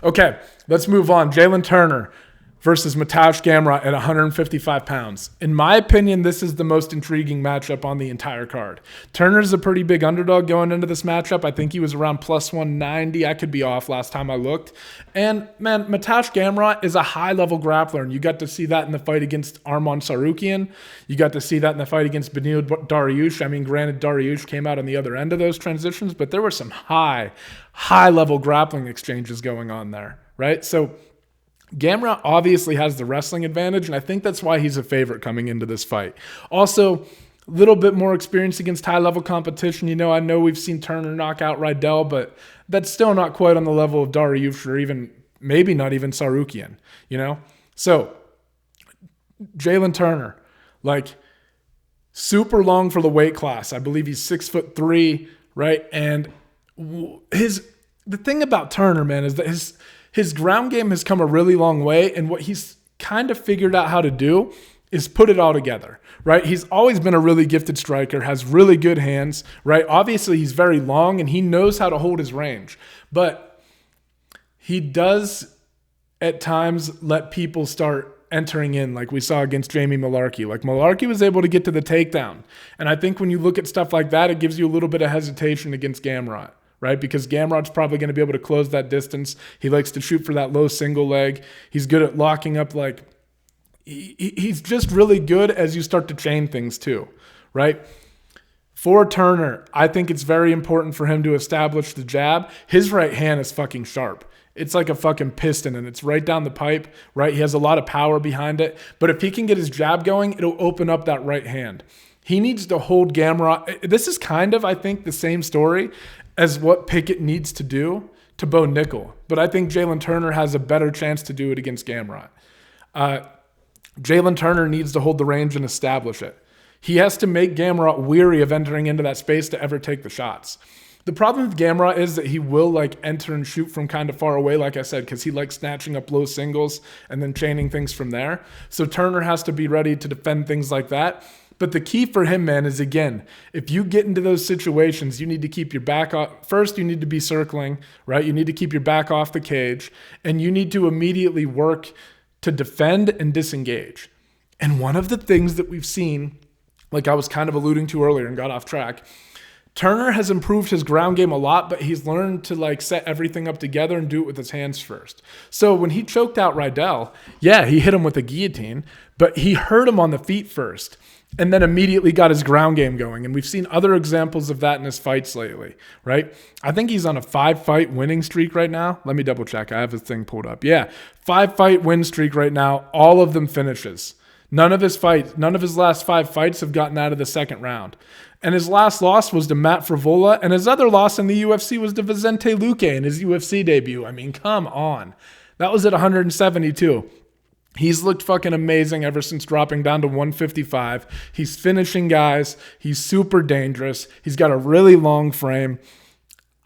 Okay, let's move on. Jalin Turner versus Mateusz Gamrot at 155 pounds. In my opinion, this is the most intriguing matchup on the entire card. Turner's a pretty big underdog going into this matchup. I think he was around plus 190. I could be off last time I looked. And man, Mateusz Gamrot is a high-level grappler, and you got to see that in the fight against Arman Tsarukyan. You got to see that in the fight against Beneil Dariush. I mean, granted, Dariush came out on the other end of those transitions, but there were some high-level grappling exchanges going on there, right? So Gamrot obviously has the wrestling advantage, and I think that's why he's a favorite coming into this fight. Also, a little bit more experience against high-level competition. You know, I know we've seen Turner knock out Rydell, but that's still not quite on the level of Dariush or even, maybe not even Tsarukyan, you know? So, Jalin Turner, like, super long for the weight class. I believe he's 6'3", right? And the thing about Turner, man, is that his ground game has come a really long way, and what he's kind of figured out how to do is put it all together, right? He's always been a really gifted striker, has really good hands, right? Obviously, he's very long, and he knows how to hold his range, but he does at times let people start entering in, like we saw against Jamie Mullarkey. Like, Mullarkey was able to get to the takedown, and I think when you look at stuff like that, it gives you a little bit of hesitation against Gamrot, right? Because Gamrot's probably going to be able to close that distance. He likes to shoot for that low single leg. He's good at locking up. Like, he's just really good as you start to chain things too, right? For Turner, I think it's very important for him to establish the jab. His right hand is fucking sharp. It's like a fucking piston, and it's right down the pipe, right? He has a lot of power behind it. But if he can get his jab going, it'll open up that right hand. He needs to hold Gamrot. This is kind of, I think, the same story as what Pickett needs to do to Bo Nickel. But I think Jalin Turner has a better chance to do it against Gamrot. Jalin Turner needs to hold the range and establish it. He has to make Gamrot weary of entering into that space to ever take the shots. The problem with Gamrot is that he will like enter and shoot from kind of far away, like I said, because he likes snatching up low singles and then chaining things from there. So Turner has to be ready to defend things like that. But the key for him, man, is, again, if you get into those situations, you need to keep your back off. First, you need to be circling, right? You need to keep your back off the cage, and you need to immediately work to defend and disengage. And one of the things that we've seen, like I was kind of alluding to earlier and got off track, Turner has improved his ground game a lot, but he's learned to like set everything up together and do it with his hands first. So when he choked out Rydell, yeah, he hit him with a guillotine, but he hurt him on the feet first, and then immediately got his ground game going. And we've seen other examples of that in his fights lately, right? I think he's on a 5-fight winning streak right now. Let me double check. I have his thing pulled up. Yeah, 5-fight win streak right now. All of them finishes. None of his last 5 fights have gotten out of the second round. And his last loss was to Matt Frivola, and his other loss in the UFC was to Vicente Luque in his UFC debut. I mean, come on. That was at 172. He's looked fucking amazing ever since dropping down to 155. He's finishing guys. He's super dangerous. He's got a really long frame.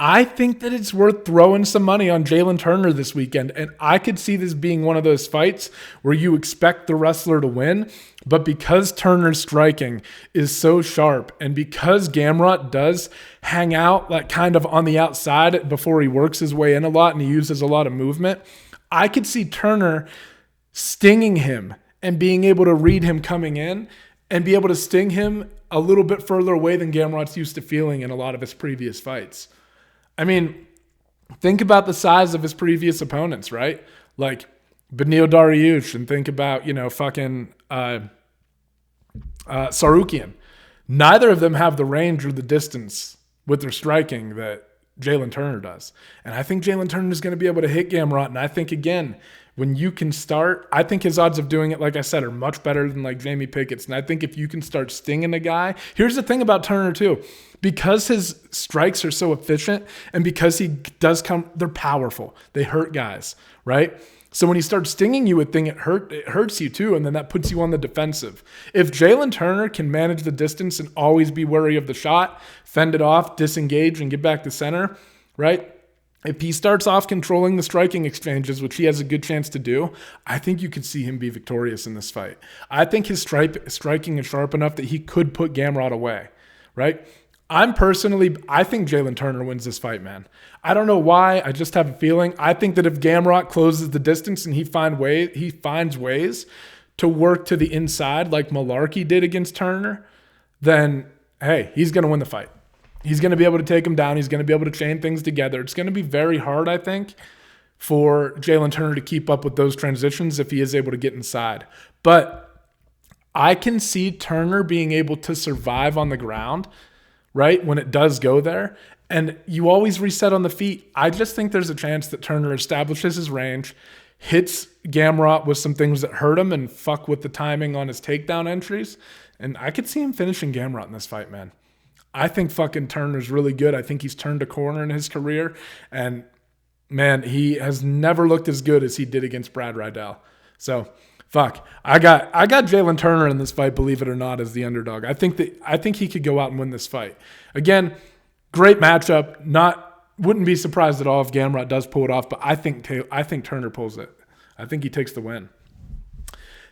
I think that it's worth throwing some money on Jalin Turner this weekend, and I could see this being one of those fights where you expect the wrestler to win, but because Turner's striking is so sharp, and because Gamrot does hang out like kind of on the outside before he works his way in a lot and he uses a lot of movement, I could see Turner stinging him and being able to read him coming in and be able to sting him a little bit further away than Gamrot's used to feeling in a lot of his previous fights. I mean, think about the size of his previous opponents, right? Like Beneil Dariush, and think about, fucking Tsarukyan. Neither of them have the range or the distance with their striking that Jalin Turner does. And I think Jalin Turner is going to be able to hit Gamrot. And I think, again, when you can start, I think his odds of doing it, like I said, are much better than like Jamie Pickett's. And I think if you can start stinging a guy, here's the thing about Turner too, because his strikes are so efficient and because he does they're powerful. They hurt guys, right? So when he starts stinging you with things, it hurts you too, and then that puts you on the defensive. If Jalin Turner can manage the distance and always be wary of the shot, fend it off, disengage, and get back to center, right? If he starts off controlling the striking exchanges, which he has a good chance to do, I think you could see him be victorious in this fight. I think his striking is sharp enough that he could put Gamrot away, right? I think Jalin Turner wins this fight, man. I don't know why. I just have a feeling. I think that if Gamrot closes the distance and he finds ways to work to the inside like Malarkey did against Turner, then, hey, he's going to win the fight. He's going to be able to take him down. He's going to be able to chain things together. It's going to be very hard, I think, for Jalin Turner to keep up with those transitions if he is able to get inside. But I can see Turner being able to survive on the ground, right, when it does go there. And you always reset on the feet. I just think there's a chance that Turner establishes his range, hits Gamrot with some things that hurt him and fuck with the timing on his takedown entries. And I could see him finishing Gamrot in this fight, man. I think fucking Turner's really good. I think he's turned a corner in his career. And, man, he has never looked as good as he did against Brad Riddell. So, fuck. I got Jalin Turner in this fight, believe it or not, as the underdog. I think he could go out and win this fight. Again, great matchup. Wouldn't be surprised at all if Gamrot does pull it off, but I think Turner pulls it. I think he takes the win.